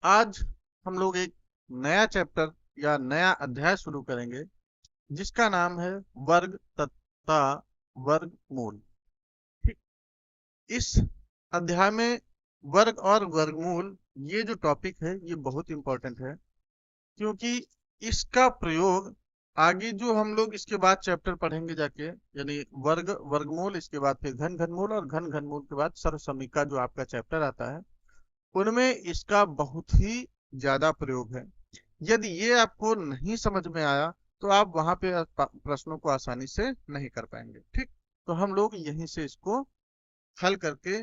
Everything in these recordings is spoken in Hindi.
आज हम लोग एक नया चैप्टर या नया अध्याय शुरू करेंगे जिसका नाम है वर्ग तथा वर्गमूल। ठीक। इस अध्याय में वर्ग और वर्गमूल ये जो टॉपिक है ये बहुत इंपॉर्टेंट है, क्योंकि इसका प्रयोग आगे जो हम लोग इसके बाद चैप्टर पढ़ेंगे जाके, यानी वर्ग वर्गमूल, इसके बाद फिर घन घनमूल और घन घनमूल के बाद सर्वसमीका जो आपका चैप्टर आता है, उनमें इसका बहुत ही ज्यादा प्रयोग है। यदि ये आपको नहीं समझ में आया तो आप वहां पे प्रश्नों को आसानी से नहीं कर पाएंगे। ठीक। तो हम लोग यहीं से इसको हल करके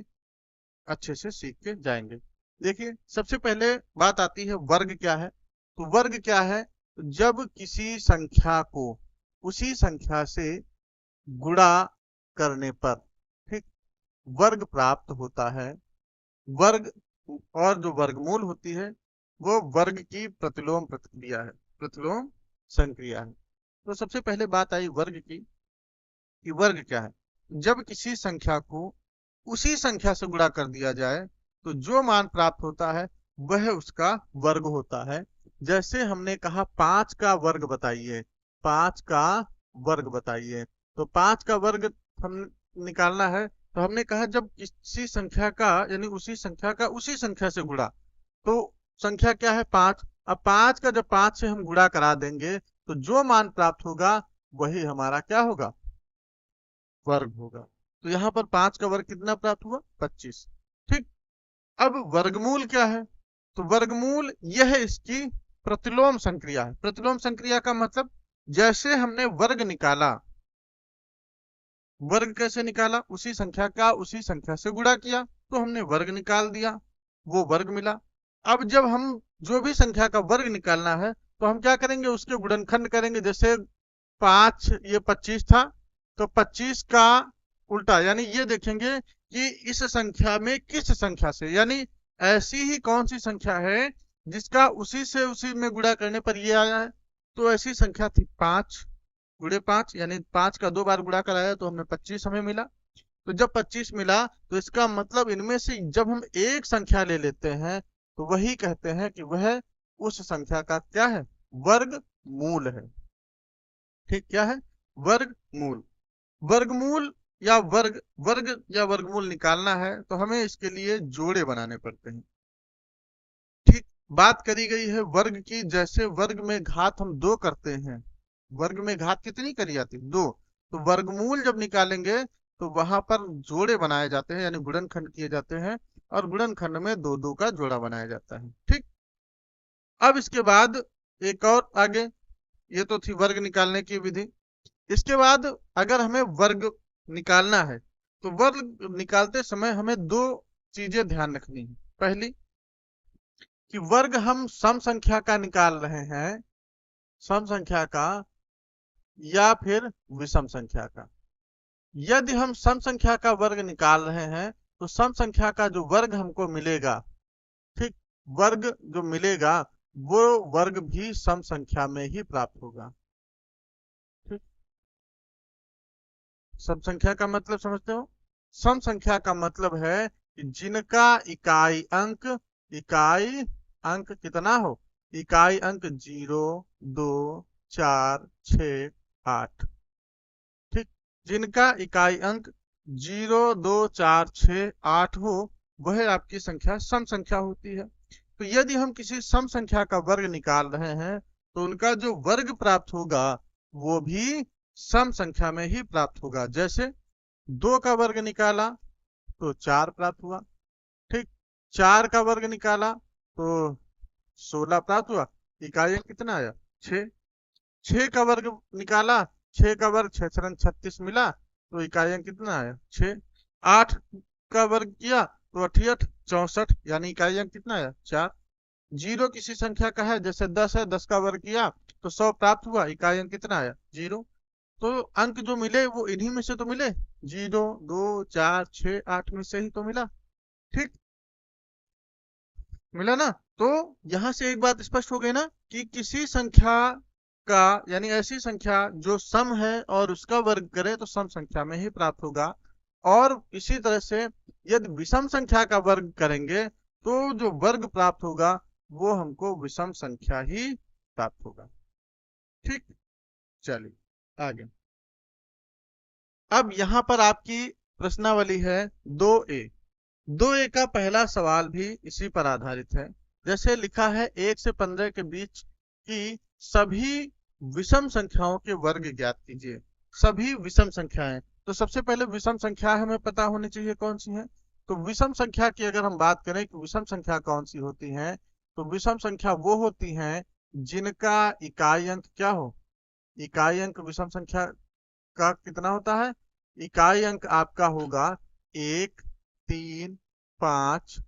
अच्छे से सीख के जाएंगे। देखिए, सबसे पहले बात आती है वर्ग क्या है। तो वर्ग क्या है? जब किसी संख्या को उसी संख्या से गुणा करने पर, ठीक, वर्ग प्राप्त होता है। वर्ग और जो वर्गमूल होती है वो वर्ग की प्रतिलोम प्रतिक्रिया है, प्रतिलोम संक्रिया है। तो सबसे पहले बात आई वर्ग की कि वर्ग क्या है। जब किसी संख्या को उसी संख्या से गुणा कर दिया जाए तो जो मान प्राप्त होता है वह उसका वर्ग होता है। जैसे हमने कहा 5 का वर्ग बताइए, 5 का वर्ग बताइए, तो 5 का वर्ग हम निकालना है। तो हमने कहा जब किसी संख्या का, यानी उसी संख्या का उसी संख्या से गुणा, तो संख्या क्या है? 5। अब 5 का जब 5 से हम गुणा करा देंगे तो जो मान प्राप्त होगा वही हमारा क्या होगा? वर्ग होगा। तो यहाँ पर 5 का वर्ग कितना प्राप्त हुआ? 25। ठीक। अब वर्गमूल क्या है? तो वर्गमूल यह इसकी प्रतिलोम संक्रिया है। प्रतिलोम संक्रिया का मतलब, जैसे हमने वर्ग निकाला, वर्ग कैसे निकाला? उसी संख्या का उसी संख्या से गुणा किया तो हमने वर्ग निकाल दिया, वो वर्ग मिला। अब जब हम जो भी संख्या का वर्ग निकालना है तो हम क्या करेंगे? उसके गुणनखंड करेंगे। जैसे 5 ये 25 था, तो 25 का उल्टा, यानी ये देखेंगे कि इस संख्या में किस संख्या से, यानी ऐसी ही कौन सी संख्या है जिसका उसी से उसी में गुणा करने पर ये आया है। तो ऐसी संख्या थी 5 गुणे 5, यानी 5 का 2 बार गुणा कराया तो हमें 25 हमें मिला। तो जब 25 मिला तो इसका मतलब इनमें से जब हम एक संख्या ले लेते हैं तो वही कहते हैं कि वह उस संख्या का क्या है? वर्ग मूल है। ठीक। क्या है? वर्ग मूल। वर्गमूल या वर्ग या वर्गमूल निकालना है तो हमें इसके लिए जोड़े बनाने पड़ते हैं। ठीक। बात करी गई है वर्ग की। जैसे वर्ग में घात हम 2 करते हैं, वर्ग में घात कितनी करी जाती है? 2। तो वर्गमूल जब निकालेंगे तो वहां पर जोड़े बनाए जाते हैं, यानी गुणनखंड किए जाते हैं, और गुणनखंड में 2 2 का जोड़ा बनाया जाता है। ठीक। अब इसके बाद एक और आगे, ये तो थी वर्ग निकालने की विधि। इसके बाद अगर हमें वर्ग निकालना है तो वर्ग निकालते समय हमें 2 चीजें ध्यान रखनी है। पहली कि वर्ग हम सम संख्या का निकाल रहे हैं, सम संख्या का या फिर विषम संख्या का। यदि हम सम संख्या का वर्ग निकाल रहे हैं तो सम संख्या का जो वर्ग हमको मिलेगा, ठीक, वर्ग जो मिलेगा वो वर्ग भी सम संख्या में ही प्राप्त होगा। ठीक। सम संख्या का मतलब समझते हो? सम संख्या का मतलब है कि जिनका इकाई अंक कितना हो? इकाई अंक 0, 2, 4, 6, 8। ठीक। जिनका इकाई अंक 0, 2, 4, 6, 8 हो वह आपकी संख्या सम संख्या होती है। तो यदि हम किसी सम संख्या का वर्ग निकाल रहे हैं तो उनका जो वर्ग प्राप्त होगा वो भी सम संख्या में ही प्राप्त होगा। जैसे 2 का वर्ग निकाला तो 4 प्राप्त हुआ। ठीक। 4 का वर्ग निकाला तो 16 प्राप्त हुआ। इकाई अंक कितना आया? 6। 6 का वर्ग निकाला, 6 का वर्ग 6 छरन 36 मिला, तो इकाई अंक कितना आया? 6। 8 का वर्ग किया तो 88 64, यानी इकाई अंक कितना आया? 4। 0 किसी संख्या का है, जैसे 10 है, 10 का वर्ग किया तो 100 प्राप्त हुआ, इकाई अंक कितना आया? 0। तो अंक जो मिले वो इन्हीं में से तो मिले, 0, 2, 4, 6, 8 में से ही तो मिला। ठीक। मिला ना? तो यहां से एक बात स्पष्ट हो गई ना कि किसी संख्या का, यानी ऐसी संख्या जो सम है और उसका वर्ग करे तो सम संख्या में ही प्राप्त होगा। और इसी तरह से यदि विषम संख्या का वर्ग करेंगे तो जो वर्ग प्राप्त होगा वो हमको विषम संख्या ही प्राप्त होगा। ठीक, चलिए आगे। अब यहाँ पर आपकी प्रश्नावली है 2A। 2A का पहला सवाल भी इसी पर आधारित है। जैसे लिखा है 1 से 15 के बीच की सभी विषम संख्याओं के वर्ग ज्ञात कीजिए। सभी विषम संख्याएं, तो सबसे पहले विषम संख्या हमें पता होनी चाहिए कौन सी है। तो विषम संख्या की अगर हम बात करें कि विषम संख्या कौन सी होती है, तो विषम संख्या वो होती हैं जिनका इकाई अंक क्या हो। इकाई अंक विषम संख्या का कितना होता है? इकाई अंक आपका होगा 1, 3, 5,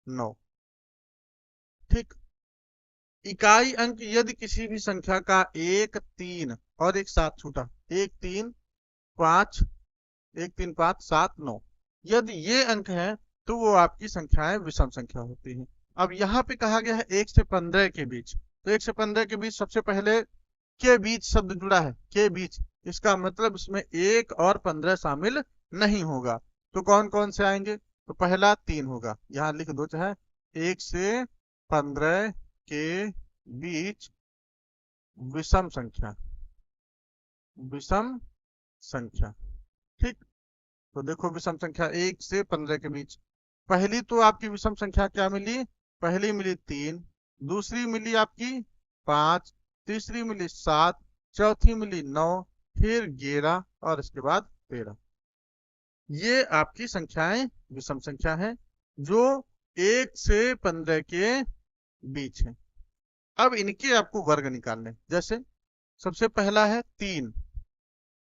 9। ठीक, इकाई अंक यदि किसी भी संख्या का 1, 3 और एक 7 छूटा, 1, 3, 5, 1, 3, 5, 7, 9, यदि ये अंक हैं तो वो आपकी संख्याएं विषम संख्या होती हैं। अब यहाँ पे कहा गया है 1 से 15 के बीच, तो 1 से 15 के बीच सबसे पहले के बीच शब्द जुड़ा है, के बीच, इसका मतलब इसमें 1 और 15 शामिल नहीं होगा। तो कौन कौन से आएंगे? तो पहला 3 होगा, यहाँ लिख दो, चाहे 1 से 15 के बीच विषम संख्या, विषम संख्या। ठीक, तो देखो विषम संख्या 1 से 15 के बीच, पहली तो आपकी विषम संख्या क्या मिली? पहली मिली 3, दूसरी मिली आपकी 5, तीसरी मिली 7, चौथी मिली 9, फिर 11 और इसके बाद 13। ये आपकी संख्याएं विषम संख्या हैं जो 1 से 15 के बीच हैं। अब इनके आपको वर्ग निकालने, जैसे सबसे पहला है 3,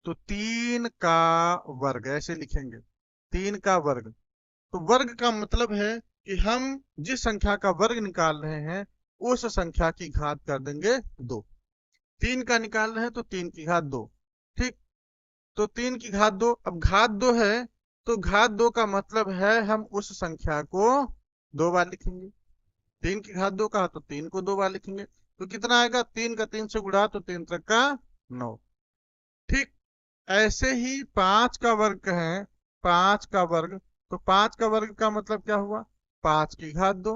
तो 3 का वर्ग ऐसे लिखेंगे, 3 का वर्ग। तो वर्ग का मतलब है कि हम जिस संख्या का वर्ग निकाल रहे हैं उस संख्या की घात कर देंगे 2। 3 का निकाल रहे हैं तो 3 की घात 2। ठीक, तो 3 की घात 2, अब घात 2 है तो घात 2 का मतलब है हम उस संख्या को 2 बार लिखेंगे। 3 की घात 2 का तो 3 को 2 बार लिखेंगे, तो कितना आएगा? 3 का 3 से गुणा तो 3 तक का 9। ठीक, ऐसे ही 5 का वर्ग कहें, 5 का वर्ग, तो 5 का वर्ग का मतलब क्या हुआ? 5 की घात 2,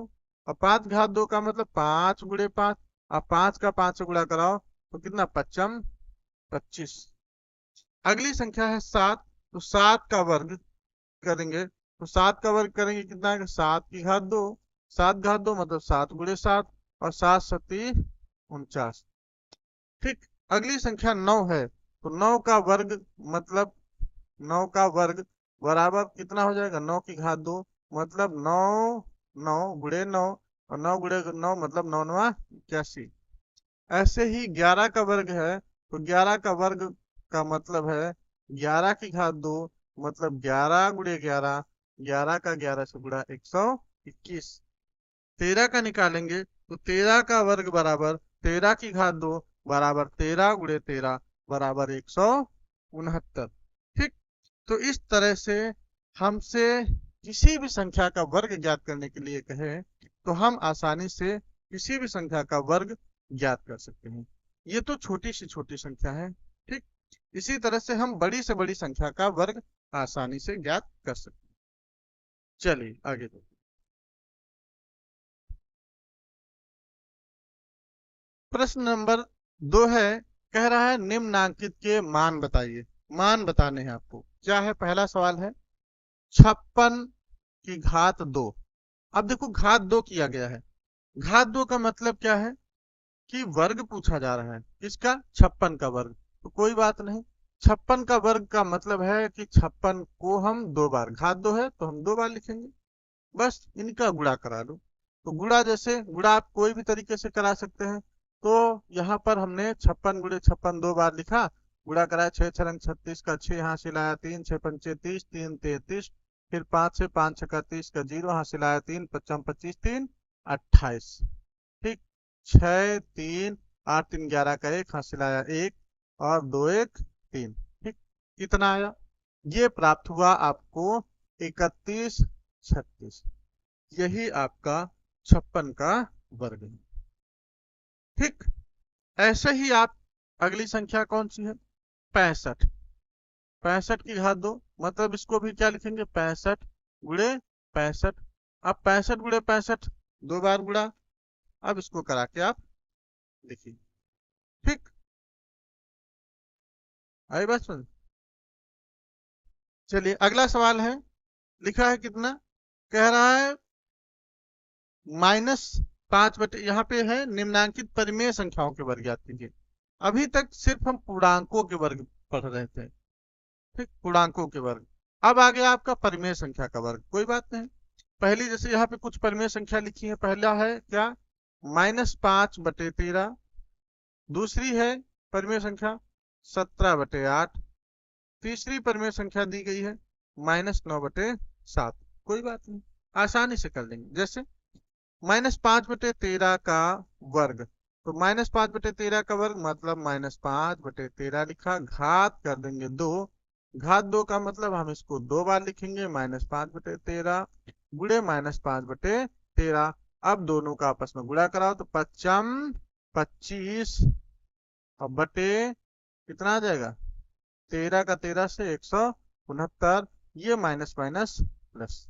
और 5 घात 2 का मतलब 5 गुणे 5, अब 5 का 5 से गुणा कराओ तो कितना? 5 25। अगली संख्या है 7, तो 7 का वर्ग करेंगे, तो 7 का वर्ग करेंगे कितना आएगा? 7 की घात 2, 7 घात 2 मतलब 7 गुणे 7, और 7 सती 49। ठीक, अगली संख्या 9 है, तो 9 का वर्ग मतलब 9 का वर्ग बराबर कितना हो जाएगा? 9 की घात 2 मतलब 9, 9 गुणे 9, और 9 गुणे 9 मतलब 9 9 81। ऐसे ही 11 का वर्ग है, तो 11 का वर्ग का मतलब है 11 की घात 2 मतलब 11 गुणे 11, 11 का 11 से गुणा 121। 13 का निकालेंगे तो 13 का वर्ग बराबर 13 की घात 2 बराबर 13 गुणे 13 बराबर 169। ठीक, तो इस तरह से हमसे किसी भी संख्या का वर्ग ज्ञात करने के लिए कहे तो हम आसानी से किसी भी संख्या का वर्ग ज्ञात कर सकते हैं। ये तो छोटी से छोटी संख्या है। ठीक, इसी तरह से हम बड़ी से बड़ी संख्या का वर्ग आसानी से ज्ञात कर सकते हैं। चलिए आगे देखते हैं। प्रश्न नंबर 2 है, कह रहा है निम्नांकित के मान बताइए। मान बताने हैं आपको। क्या है? पहला सवाल है 56 की घात 2। अब देखो घात 2 किया गया है, घात 2 का मतलब क्या है कि वर्ग पूछा जा रहा है। किसका? 56 का वर्ग। तो कोई बात नहीं, 56 का वर्ग का मतलब है कि 56 को हम 2 बार, घात 2 है तो हम 2 बार लिखेंगे, बस इनका गुणा करा लो। तो गुणा, जैसे गुणा आप कोई भी तरीके से करा सकते हैं, तो यहाँ पर हमने 56 गुणे 56 2 बार लिखा, गुणा कराया, 6 छरंग 36 का 6 यहाँ से लाया 3, 6 पंचे 30, 3 33, फिर 5 से 5 छक्का 30 का 0 यहाँ से लाया 3, 5 25 3 28। ठीक, 6 3 8 3 11 का 1 यहाँ से लाया 1, और 2 1 3। ठीक, कितना आया? ये प्राप्त हुआ आपको 31 36। यही आपका 56 का वर्ग है। ठीक, ऐसे ही आप अगली संख्या कौन सी है? 65। 65 की घात 2 मतलब इसको भी क्या लिखेंगे? 65 गुणे 65। अब 65 गुणे 65 2 बार गुणा, अब इसको करा के आप देखिए। ठीक, आई बात समझ। चलिए अगला सवाल है, लिखा है कितना, कह रहा है -5 बटे, यहाँ पे है निम्नांकित परिमेय संख्याओं के वर्ग ज्ञात कीजिए। अभी तक सिर्फ हम पूर्णांकों के वर्ग पढ़ रहे थे। ठीक, पूर्णांकों के वर्ग। अब आ गया आपका परिमेय संख्या का वर्ग। कोई बात नहीं, पहली जैसे यहाँ पे कुछ परिमेय संख्या लिखी है। पहला है क्या, -5/13। दूसरी है परिमेय संख्या 17/8। तीसरी परिमेय संख्या दी गई है -9/7। कोई बात नहीं, आसानी से कर लेंगे। जैसे -5/13 का वर्ग, तो -5/13 का वर्ग मतलब -5/13 लिखा, घात कर देंगे 2। घात 2 का मतलब हम इसको 2 बार लिखेंगे, -5/13 गुणे -5/13। अब दोनों का आपस में गुणा कराओ तो 25 और बटे कितना आ जाएगा, 13 का 13 से 169। ये माइनस माइनस प्लस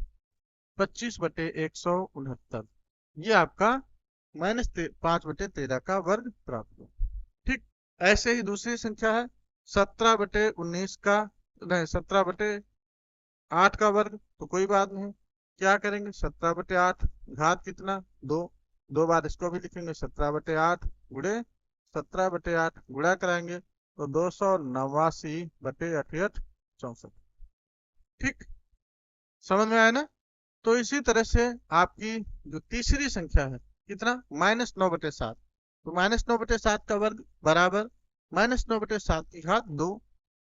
25/169, ये आपका -5/13 का वर्ग प्राप्त हुआ। ठीक, ऐसे ही दूसरी संख्या है 17/19 का, नहीं 17/8 का वर्ग। तो कोई बात नहीं, क्या करेंगे, 17/8 घात कितना 2, 2 बार इसको भी लिखेंगे, 17/8 गुणे 17/8 गुणा कराएंगे तो 289/68 ठीक, समझ में आया ना। तो इसी तरह से आपकी जो तीसरी संख्या है कितना, -9/7। तो -9/7 का वर्ग बराबर -9/7 की घात 2।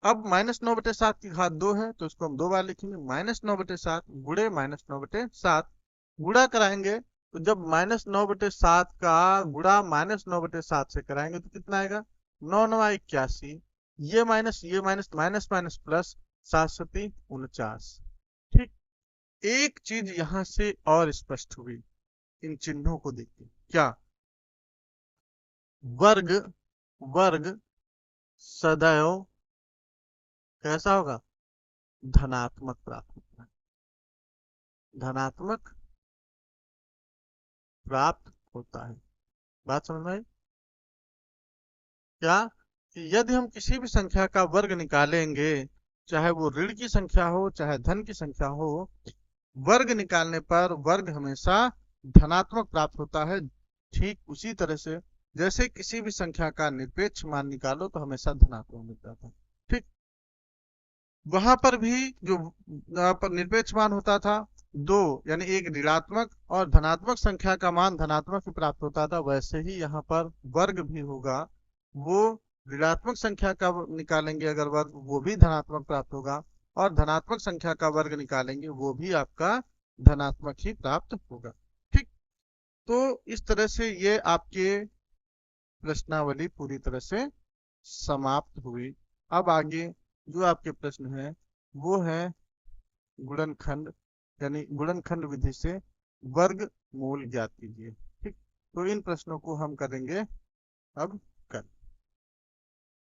अब -9/7 की घात 2 है तो इसको हम 2 बार लिखेंगे, -9/7 गुणे -9/7 गुणा कराएंगे तो जब -9/7 का गुणा -9/7 से कराएंगे तो कितना आएगा, 9×9=81। ये माइनस माइनस माइनस प्लस 7×7=49। ठीक, एक चीज यहां से और स्पष्ट हुई इन चिन्हों को देखिए, क्या, वर्ग, वर्ग सदैव कैसा होगा, धनात्मक प्राप्त होता है, धनात्मक प्राप्त होता है। बात समझ में आई क्या, कि यदि हम किसी भी संख्या का वर्ग निकालेंगे, चाहे वो ऋण की संख्या हो चाहे धन की संख्या हो, वर्ग निकालने पर वर्ग हमेशा धनात्मक प्राप्त होता है। ठीक उसी तरह से जैसे किसी भी संख्या का निरपेक्ष मान निकालो तो हमेशा धनात्मक मिलता था। ठीक, वहां पर भी जो पर निरपेक्ष मान होता था दो, यानी एक ऋणात्मक और धनात्मक संख्या का मान धनात्मक ही प्राप्त होता था, वैसे ही यहाँ पर वर्ग भी होगा। वो ऋणात्मक संख्या का निकालेंगे अगर वर्ग, वो भी धनात्मक प्राप्त होगा, और धनात्मक संख्या का वर्ग निकालेंगे वो भी आपका धनात्मक ही प्राप्त होगा। ठीक, तो इस तरह से ये आपके प्रश्नावली पूरी तरह से समाप्त हुई। अब आगे जो आपके प्रश्न है वो है गुणनखंड, यानी गुणनखंड विधि से वर्ग मूल ज्ञात कीजिए। ठीक, तो इन प्रश्नों को हम करेंगे अब